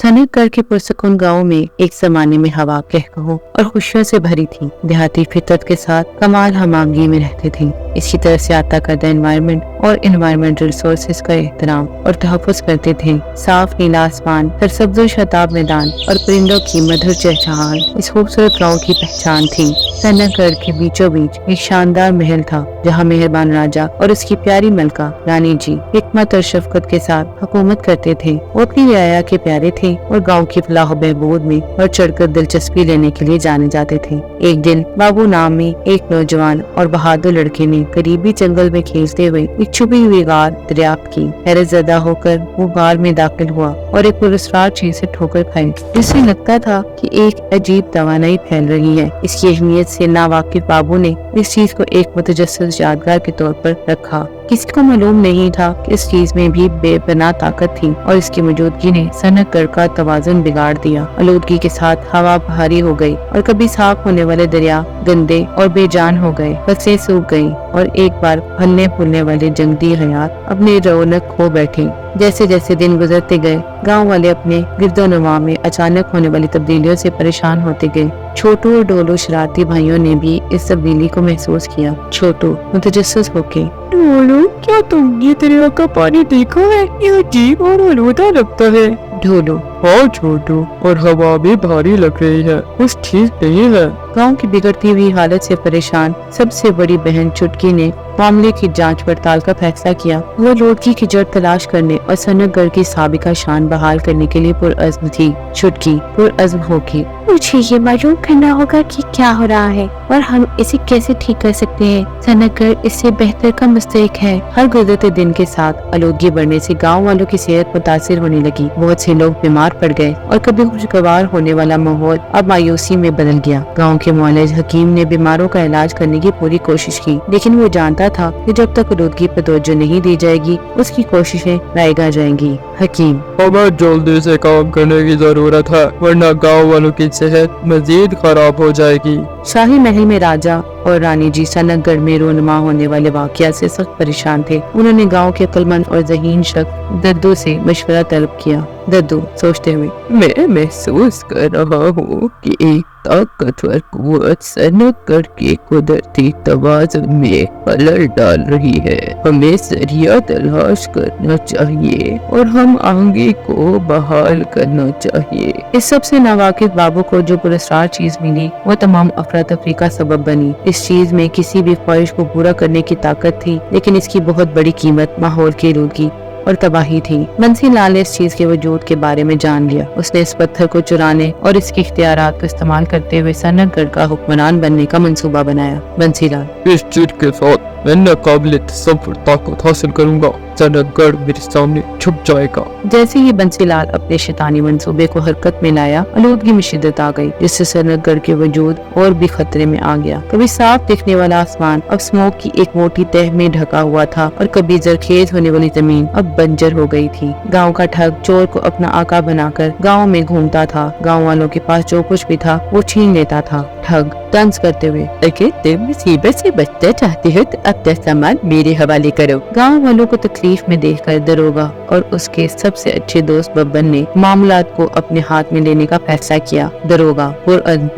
सनतगढ़ के पुरसकून गांव में एक जमाने में हवा कहकहो और खुशियों से भरी थी। देहाती फितरत के साथ कमाल हमांगी में रहते थे। इसकी तरफ से आता करदा एनवायरनमेंट और एनवायरमेंटल रिसोर्सेज का एहतराम और तहफ़्फ़ुज़ करते थे। साफ नीला आसमान, सरसब्ज़ शताब मैदान और परिंदों की मधुर चहचहाहट इस खूबसूरत गाँव की पहचान थी। सनतगढ़ के बीचों बीच एक शानदार महल था, जहाँ मेहरबान राजा और उसकी प्यारी मलका रानी जी हिकमत और शफकत के साथ हुकूमत करते थे। वो अपनी रियाया के प्यारे थे और गांव की फलाह बहबूद में बढ़ चढ़कर दिलचस्पी लेने के लिए जाने जाते थे। एक दिन बाबू नाम में एक नौजवान और बहादुर लड़के ने करीबी जंगल में खेलते हुए एक छुपी हुई गार दरियाफ्त की। हैरत ज़दा होकर वो गार में दाखिल हुआ और एक पुरस्कार चीज से ठोकर खाई, जिससे लगता था कि एक अजीब तवानाई फैल रही है। इसकी अहमियत से नावाकिफ बाबू ने इस चीज को एक मुतजस्सिस यादगार के तौर पर रखा। किसी को मालूम नहीं था कि इस चीज में भी बेपनाह ताकत थी और इसकी मौजूदगी ने सनतगढ़ का तवाज़ुन बिगाड़ दिया। आलूदगी के साथ हवा भारी हो गई और कभी साफ होने वाले दरिया गंदे और बेजान हो गए, फसलें सूख गईं और एक बार फलने फूलने वाले जंगली हयात अपने रौनक खो बैठे। जैसे जैसे दिन गुजरते गए, गांव वाले अपने गिरदोनवा में अचानक होने वाली तब्दीलियों से परेशान होते गए। छोटू और डोलू शरारती भाइयों ने भी इस तब्दीली को महसूस किया। छोटू मुतजस्सिस होके, डोलू, क्या तुम ये दरिया का पानी देखा है? ये अजीब और आलूदा लगता है। ढोलू, हाँ छोटू, और हवा भी भारी लग रही है, कुछ ठीक नहीं है। गांव की बिगड़ती हुई हालत से परेशान सबसे बड़ी बहन चुटकी ने मामले की जांच पड़ताल का फैसला किया। वो लौटकी की जड़ तलाश करने और सनतगढ़ की साबिका शान बहाल करने के लिए पुरअज़्म थी। चुटकी पुरअज़्म होगी, मुझे ये मालूम करना होगा कि क्या हो रहा है और हम इसे कैसे ठीक कर सकते हैं। सनतगढ़ इससे बेहतर का मुस्तहिक है। हर गुजरते दिन के साथ आलूदगी बढ़ने से गांव वालों की सेहत मुतासिर होने लगी। बहुत से लोग बीमार पड़ गए और कभी खुशगवार होने वाला माहौल अब मायूसी में बदल गया। गांव के मुआलिज हकीम ने बीमारों का इलाज करने की पूरी कोशिश की, लेकिन वो जानता था कि जब तक आलूदगी पर तवज्जो नहीं दी जाएगी उसकी कोशिशें रायगा जाएंगी। हकीम, हमें जल्दी से काम करने की जरूरत है, वरना गांव वालों की सेहत मजीद खराब हो जाएगी। शाही महल में राजा और रानी जी सनतगढ़ में रोनमा होने वाले वाकया से सख्त परेशान थे। उन्होंने गांव के अक्लमंद और ज़हीन शख्स दद्दू से मशवरा तलब किया। दद्दू सोचते हुए, मैं महसूस कर रहा हूँ कि एक ताकतवर कुव्वत सनतगढ़ के कुदरती तवाज़ुन में खलल डाल रही है। हमें जरिया तलाश करना चाहिए और हम आगे को बहाल करना चाहिए। इस सब से नावाकिफ बाबू को जो पुरस्कार चीज मिली वो तमाम अफरा तफरी का सबब बनी। इस चीज में किसी भी ख्वाहिश को पूरा करने की ताकत थी, लेकिन इसकी बहुत बड़ी कीमत माहौल की आलूदगी और तबाही थी। बंसी लाल ने इस चीज के वजूद के बारे में जान लिया। उसने इस पत्थर को चुराने और इसके इख्तियारात को इस्तेमाल करते हुए सनतगढ़ का हुक्मरान बनने का मंसूबा बनाया। बंसी लाल, इस चीज के साथ मैं नाकाबिल तसव्वुर ताकत हासिल करूंगा। सनतगढ़ मेरे सामने छुप जाएगा। जैसे ही बंसीलाल अपने शैतानी मंसूबे को हरकत में लाया, आलूदगी में शिद्दत आ गई, जिससे सनतगढ़ के वजूद और भी खतरे में आ गया। कभी साफ दिखने वाला आसमान अब स्मोक की एक मोटी तह में ढका हुआ था और कभी जरखेज होने वाली जमीन अब बंजर हो गई थी। गांव का ठग चोर को अपना आका बनाकर गांव में घूमता था। गांव वालों के पास जो कुछ भी था वो छीन लेता था। ठग तंज करते हुए, अगर तुम मुसीबत से बचना चाहते हो तो अपना सामान मेरे हवाले करो। गांव वालों को तकलीफ में देखकर दरोगा और उसके सबसे अच्छे दोस्त बब्बन ने मामलात को अपने हाथ में लेने का फैसला किया। दरोगा,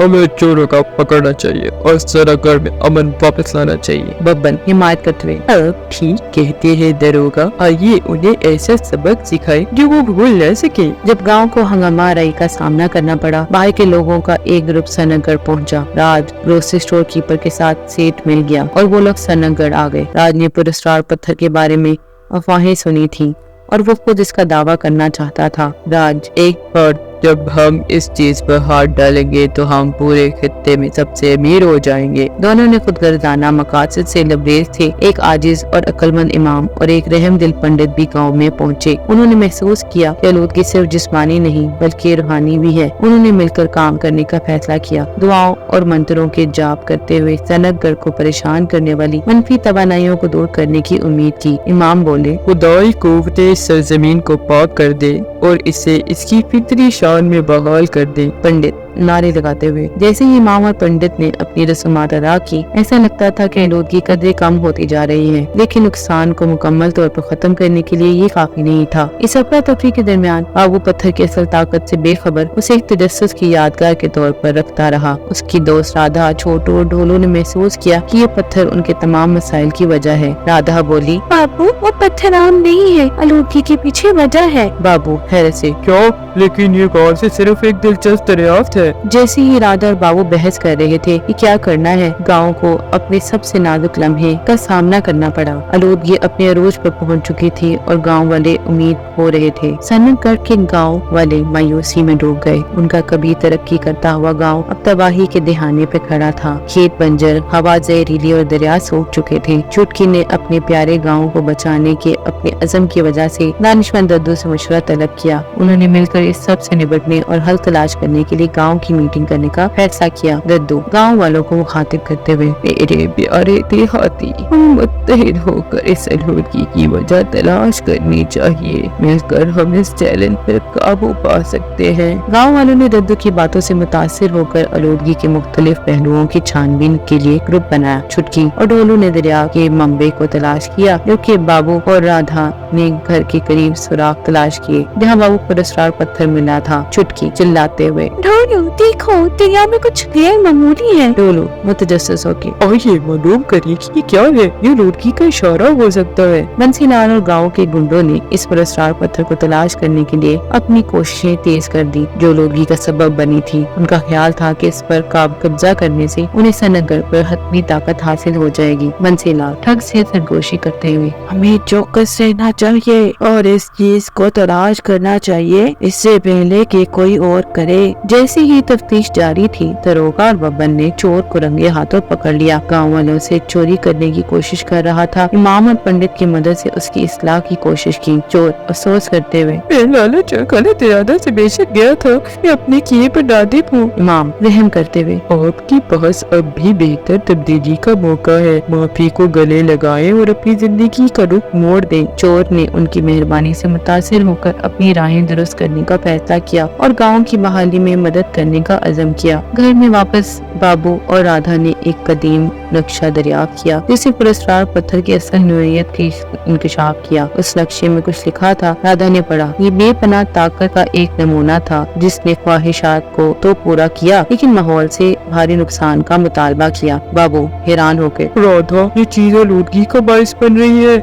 हमें चोरों का पकड़ना चाहिए और सनतगढ़ में अमन वापस लाना चाहिए। बब्बन हिमायत करते हुए, अब ठीक कहते हैं दरोगा, आइए उन्हें ऐसा सबक सिखाए जो वो भूल न सके। जब गांव को हंगामा आराई का सामना करना पड़ा, बाहर के लोगों का एक ग्रुप सनतगढ़ पहुंचा। राज ग्रोसरी स्टोर कीपर के साथ सेठ मिल गया और वो लोग सनतगढ़ आ गए। राज ने पुरस्कार पत्थर के बारे में अफवाहें सुनी थी और वो खुद इसका दावा करना चाहता था। राज, एक बार जब हम इस चीज पर हाथ डालेंगे तो हम पूरे खित्ते में सबसे अमीर हो जाएंगे। दोनों ने खुदगर्दाना मकासद से लबरेज थे। एक आजिज और अक्लमंद इमाम और एक रहम दिल पंडित भी गांव में पहुंचे। उन्होंने महसूस किया कि आलूदगी सिर्फ जिस्मानी नहीं बल्कि रूहानी भी है। उन्होंने मिलकर काम करने का फैसला किया। दुआओं और मंत्रों के जाप करते हुए सनतगढ़ को परेशान करने वाली मनफी तवानाइयों को दूर करने की उम्मीद की। इमाम बोले, खुदाई कुव्वते सरजमीन को पाक कर दे और इसे इसकी फितरी शान में बहाल कर दे। पंडित, नारे लगाते हुए। जैसे ही इमाम और पंडित ने अपनी रस्मात अदा की, ऐसा लगता था कि आलूदगी कदरें कम होती जा रही है, लेकिन नुकसान को मुकम्मल तौर पर खत्म करने के लिए ये काफी नहीं था। इस अफरा तफरी के दरमियान बाबू पत्थर की असल ताकत से बेखबर उसे एक तजस्सुस की यादगार के तौर पर रखता रहा। उसकी दोस्त राधा, छोटू और ढोलू ने महसूस किया कि ये पत्थर उनके तमाम मसाइल की वजह है। राधा बोली, बाबू वो पत्थर आम नहीं है, आलूदगी के पीछे वजह है। बाबू हैरत से, क्यों? लेकिन ये गौर से सिर्फ एक दिलचस्प दरियाफ्त है। जैसे ही राधा और बाबू बहस कर रहे थे कि क्या करना है, गांव को अपने सबसे नाजुक लम्हे का सामना करना पड़ा। आलूदगी अपने अरूज पर पहुंच चुकी थी और गांव वाले उम्मीद हो रहे थे। सनतगढ़ के गांव वाले मायूसी में डूब गए। उनका कभी तरक्की करता हुआ गांव अब तबाही के दहाने पे खड़ा था। खेत बंजर, हवा जहरीली और दरिया सूख चुके थे। चुटकी ने अपने प्यारे गाँव को बचाने के अपने अज़म की वजह से दानिशमंद दद्दू से मशवरा तलब किया। उन्होंने मिलकर इस सब से निपटने और हल तलाश करने के लिए गांव की मीटिंग करने का फैसला किया। दद्दू गांव वालों को मुखातिब करते हुए, मेरे प्यारे देहाती, हम मुत्तहिद होकर इस आलूदगी की वजह तलाश करनी चाहिए। मिलकर हम इस चैलेंज पर काबू पा सकते हैं। गांव वालों ने दद्दू की बातों से मुतासिर होकर आलूदगी के मुख्तलिफ पहलुओं की छानबीन के लिए ग्रुप बनाया। चुटकी और ढोलू ने दरिया के मंबे को तलाश किया, जबकि बाबू और राधा ने घर के करीब सुराख तलाश किए जहाँ बाबू को असरार पत्थर मिला था। चुटकी चिल्लाते हुए, ढोलू देखो, दरिया में कुछ गैर मामूली है। ढोलू मुतजस्सिस होके, और ये मालूम करिए कि ये क्या है। ये आलूदगी का इशारा हो सकता है। बंसीलाल और गांव के गुंडों ने इस पुरस्कार पत्थर को तलाश करने के लिए अपनी कोशिशें तेज कर दी, जो आलूदगी का सबब बनी थी। उनका ख्याल था कि इस पर कब्जा करने से उन्हें सनतगढ़ पर हतमी ताकत हासिल हो जाएगी। बंसीलाल ठग से सरगोशी करते हुए, हमें चौकस रहना चाहिए और इस चीज को तलाश करना चाहिए इससे पहले कि कोई और करे। जैसे ही तफ्तीश जारी थी, दरोगा और बब्बन ने चोर को रंगे हाथों पकड़ लिया। गाँव वालों से चोरी करने की कोशिश कर रहा था। इमाम और पंडित की मदद से उसकी इस्लाह की कोशिश की। चोर अफसोस करते हुए, मैं लालच और गलत इरादा से बेशक गया था, मैं अपने किए पर नादिम हूँ। इमाम रहम करते हुए, आपके पास अब भी बेहतर तब्दीली का मौका है। माफी को गले लगाएं और अपनी जिंदगी का रुख मोड़ दें। चोर ने उनकी मेहरबानी से मुतासिर होकर अपनी राहें दुरुस्त करने का फैसला किया और गांव की बहाली में मदद करने का अज़म किया। घर में वापस बाबू और राधा ने एक कदीम नक्शा दरियाफ्त किया, जिसे पुरस्कार पत्थर की असल नोयत की इंकशाफ किया। उस नक्शे में कुछ लिखा था। राधा ने पढ़ा, ये बेपनाह ताकत का एक नमूना था जिसने ख्वाहिशात को तो पूरा किया, लेकिन माहौल से भारी नुकसान का मुतालबा किया। बाबू हैरान होकर, राधा, ये चीज आलूदगी का बायस बन रही है।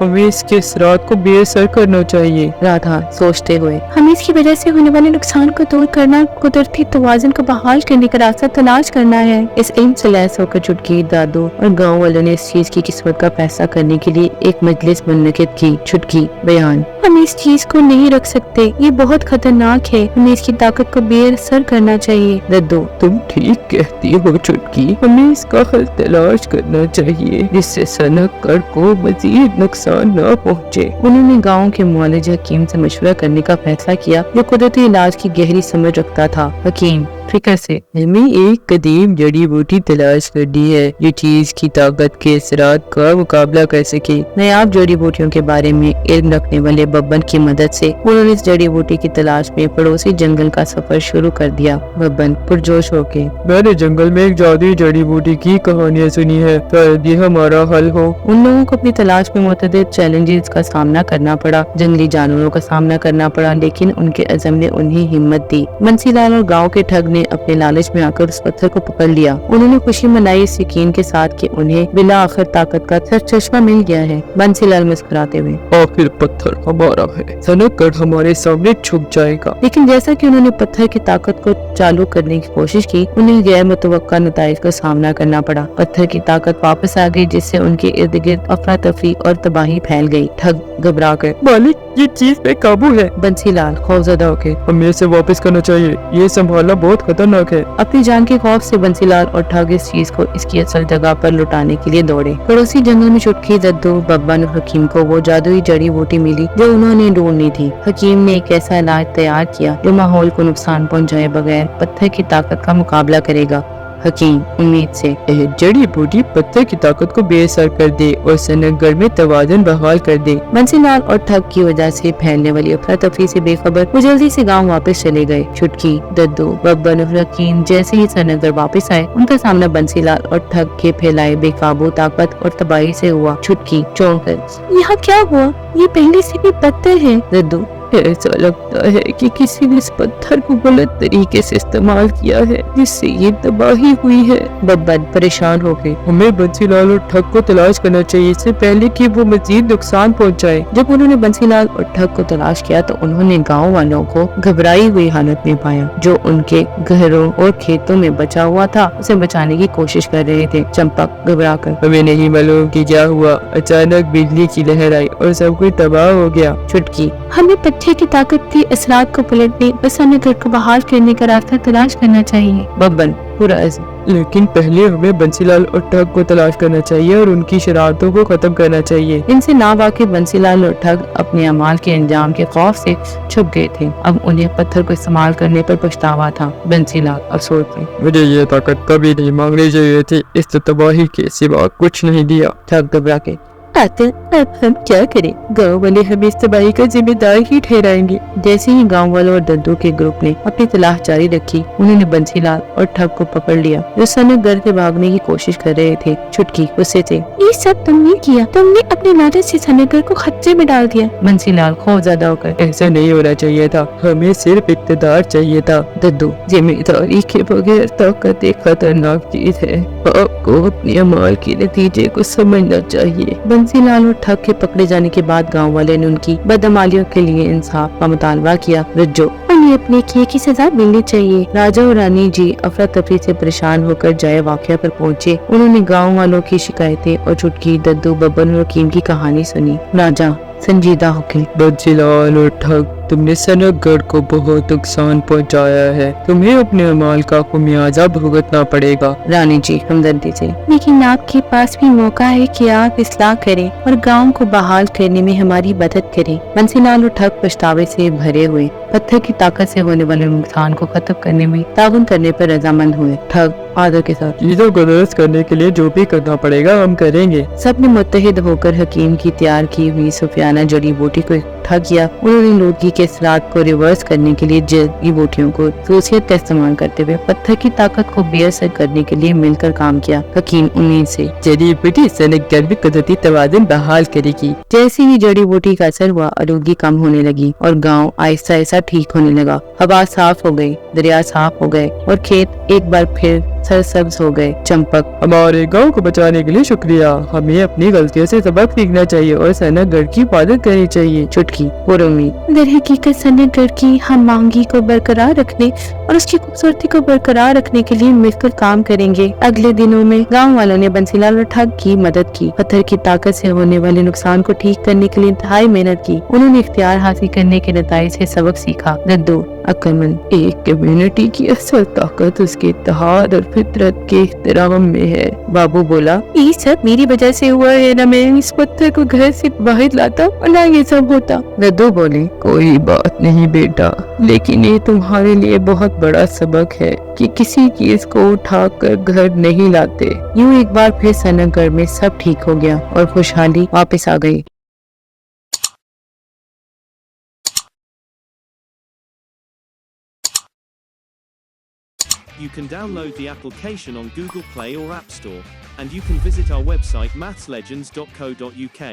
हमें इसके असरात को बेअसर करना चाहिए। राधा सोचते हुए, हमें इसकी वजह से होने वाले नुकसान को दूर करना, कुदरती तवाज़ुन को बहाल करने का रास्ता तलाश करना है। इस इल्म से लैस होकर चुटकी, दादू और गांव वालों ने इस चीज की किस्मत का फैसला करने के लिए एक मजलिस मुनक़िद की। चुटकी बयान, हम इस चीज को नहीं रख सकते, ये बहुत खतरनाक है, हमें इसकी ताकत को बेअसर करना चाहिए। दद्दू, तुम ठीक कहती हो चुटकी, हमें इसका हल तलाश करना चाहिए जिससे सनतगढ़ को मजीद नुकसान न पहुँचे। उन्होंने गांव के मुआलिज हकीम से मशवरा करने का फैसला किया, जो कुदरती इलाज की गहरी समझ रखता था। हकीम फिक्र से, हमें एक कदीम जड़ी बूटी तलाश करनी है जो चीज की ताकत के असरात का मुकाबला कर सके। नायाब जड़ी बूटियों के बारे में इल्म रखने वाले बब्बन की मदद से उन्होंने इस जड़ी बूटी की तलाश में पड़ोसी जंगल का सफर शुरू कर दिया। बब्बन पुरजोश होके, मैंने जंगल में एक जादुई जड़ी बूटी की कहानियाँ सुनी है, शायद ये हमारा हल हो। उन लोगों को अपनी तलाश में मुतअद्दिद चैलेंजेस का सामना करना पड़ा, जंगली जानवरों का सामना करना पड़ा, लेकिन उनके अज़म ने उन्हें हिम्मत दी। बंसीलाल और गाँव के ठग ने अपने लालच में आकर उस पत्थर को पकड़ लिया। उन्होंने खुशी मनाई इस यकीन के साथ कि उन्हें बिला आखिर ताकत का सरचश्मा मिल गया है। बंसीलाल मुस्कुराते हुए, आखिर पत्थर हमारा है, सनतगढ़ हमारे सामने झुक जाएगा। लेकिन जैसा कि उन्होंने पत्थर की ताकत को चालू करने की कोशिश की, उन्हें गैर मुतवक्का नताइज का सामना करना पड़ा। पत्थर की ताकत वापस आ गई, जिससे उनके इर्द गिर्द अफरा तफरी और तबाही फैल गई। ठग घबरा कर, मालिक, ये चीज पे काबू है। बंसीलाल खौफजदा होकर, हमें इसे वापस करना चाहिए, ये संभालना बहुत खतरनाक है। अपनी जान के खौफ से बंसीलाल और ठग इस चीज को इसकी असल जगह पर लुटाने के लिए दौड़े। पड़ोसी जंगल में चुटकी, दद्दू, बब्बन और हकीम को वो जादुई जड़ी बूटी मिली जो उन्होंने ढूंढनी थी। हकीम ने एक ऐसा इलाज तैयार किया जो माहौल को नुकसान पहुंचाए बगैर पत्थर की ताकत का मुकाबला करेगा। हकीम उम्मीद से। जड़ी बूटी पत्थर की ताकत को बेअसर कर दे और सनगर में तवाज़ुन बहाल कर दे। बंसीलाल और ठग की वजह से फैलने वाली अफरा तफरी से बेखबर वो जल्दी से गांव वापस चले गए। छुटकी, दद्दू, बब्बन और हकीम जैसे ही सनगर वापस आए, उनका सामना बंसीलाल और ठग के फैलाए बेकाबू ताकत और तबाही से हुआ। छुटकी चौंक कर, यहाँ क्या हुआ? ये पहले से भी बदतर है। दद्दू, ऐसा लगता है कि किसी ने इस पत्थर को गलत तरीके से इस्तेमाल किया है, जिससे ये तबाही हुई है। बब्बन परेशान हो गए। हमें बंसीलाल और ठग को तलाश करना चाहिए इससे पहले कि वो मजीद नुकसान पहुंचाए। जब उन्होंने बंसीलाल और ठग को तलाश किया तो उन्होंने गांव वालों को घबराई हुई हालत में पाया, जो उनके घरों और खेतों में बचा हुआ था। उसे बचाने की कोशिश कर रहे थे। चंपक घबरा कर, हमें नहीं मालूम कि क्या हुआ, अचानक बिजली की लहर आई और सब कुछ तबाह हो गया। छुटकी, हमें पत्थर की ताकत के असरात को पलटने और सनगर को बहाल करने का रास्ता तलाश करना चाहिए। बब्बन पूरा लेकिन पहले हमें बंसीलाल और ठग को तलाश करना चाहिए और उनकी शरारतों को खत्म करना चाहिए। इनसे नावाकिफ बंसीलाल और ठग अपने अमाल के अंजाम के खौफ से छुप गए थे। अब उन्हें पत्थर को इस्तेमाल करने पर पछतावा था। बंसीलाल अफसोस में, मुझे ये ताकत कभी नहीं मांगनी चाहिए थी, इस तबाही के सिवा कुछ नहीं दिया। ठग घबरा के, अब हम क्या करें? गांव वाले हमें इस तबाही का जिम्मेदार ही ठहराएंगे। जैसे ही गांव वालों और दद्दू के ग्रुप ने अपनी तलाश जारी रखी, उन्होंने बंसीलाल और ठग को पकड़ लिया, जो सनगर से भागने की कोशिश कर रहे थे। छुटकी गुस्से से, ये सब तुमने किया, तुमने अपने लालच से सनगर को खतरे में डाल दिया। बंसीलाल खौफजदा होकर, ऐसा नहीं होना चाहिए था, हमें सिर्फ इक़्तिदार चाहिए था। दद्दू, जिम्मेदारी के बगैर ताकत एक खतरनाक चीज है, आपको अपने अमाल के नतीजे को समझना चाहिए। बंसीलाल और ठग के पकड़े जाने के बाद गांव वाले ने उनकी बदअमालियों के लिए इंसाफ का मुतालबा किया। रज्जो, उन्हें अपने किए की सजा मिलनी चाहिए। राजा और रानी जी अफरा तफरी से परेशान होकर जाए वाक़या पर पहुँचे। उन्होंने गांव वालों की शिकायतें और छुटकी, दद्दू, बब्बन और हकीम की कहानी सुनी। राजा संजीदा होकर, बंसीलाल और ठग, तुमने सनगर को बहुत नुकसान पहुंचाया है, तुम्हें अपने अमाल का खुमियाजा भुगतना पड़ेगा। रानी जी हमदर्दी से, लेकिन आपके पास भी मौका है कि आप इस्लाह करें और गांव को बहाल करने में हमारी मदद करें। बंसीलाल और ठग पछतावे से भरे हुए पत्थर की ताकत से होने वाले नुकसान को खत्म करने में ताउन करने पर रजामंद हुए। ठग आदर के साथ, चीजों को दुरुस्त करने के लिए जो भी करना पड़ेगा हम करेंगे। सबने मुत्तहिद होकर हकीम की तैयार की हुई सुफियाना जड़ी बूटी को इकट्ठा किया। उन्होंने लोदगी के असरात को रिवर्स करने के लिए जड़ी बूटियों को खसूसियत का इस्तेमाल करते हुए पत्थर की ताकत को बेअसर करने के लिए मिलकर काम किया। हकीम उम्मीद से, जड़ी बूटी सनगर में कुदरती तवाज़ुन बहाल करेगी। जैसे ही जड़ी बूटी का असर हुआ, आलूदगी कम होने लगी और गांव आहिस्ता आहिस्ता ठीक होने लगा। हवा साफ हो गई, दरिया साफ हो गए और खेत एक बार फिर सरसब्ज हो गए। चंपक, हमारे गांव को बचाने के लिए शुक्रिया, हमें अपनी गलतियों से सबक सीखना चाहिए और सनगर की हिफाजत करनी चाहिए। छुटकी पूरी उम्मीद, दर हकीकत सनगर की हम मांगी को बरकरार रखने और उसकी खूबसूरती को बरकरार रखने के लिए मिलकर काम करेंगे। अगले दिनों में गांव वालों ने बंसीलाल और ठग की मदद की। पत्थर की ताकत से होने वाले नुकसान को ठीक करने के लिए इंतहाई मेहनत की। उन्होंने इख्तियार हासिल करने के नताइज से सबक सीखा। दद्दू अक्लमंद, एक कम्युनिटी की असल ताकत उसके इत्तेहाद और फितरत के एहतराम में है। बाबू बोला, ये सब मेरी वजह से हुआ है, ना मैं इस पत्थर को घर से बाहर लाता और ना ये सब होता। दद्दू बोले, कोई बात नहीं बेटा, लेकिन ये तुम्हारे लिए बहुत बड़ा सबक है कि किसी चीज को उठाकर घर नहीं लाते। यूं एक बार फिर सनगर में सब ठीक हो गया और खुशहाली वापस आ गई। You can download the application on Google Play or App Store, and you can visit our website mathslegends.co.uk.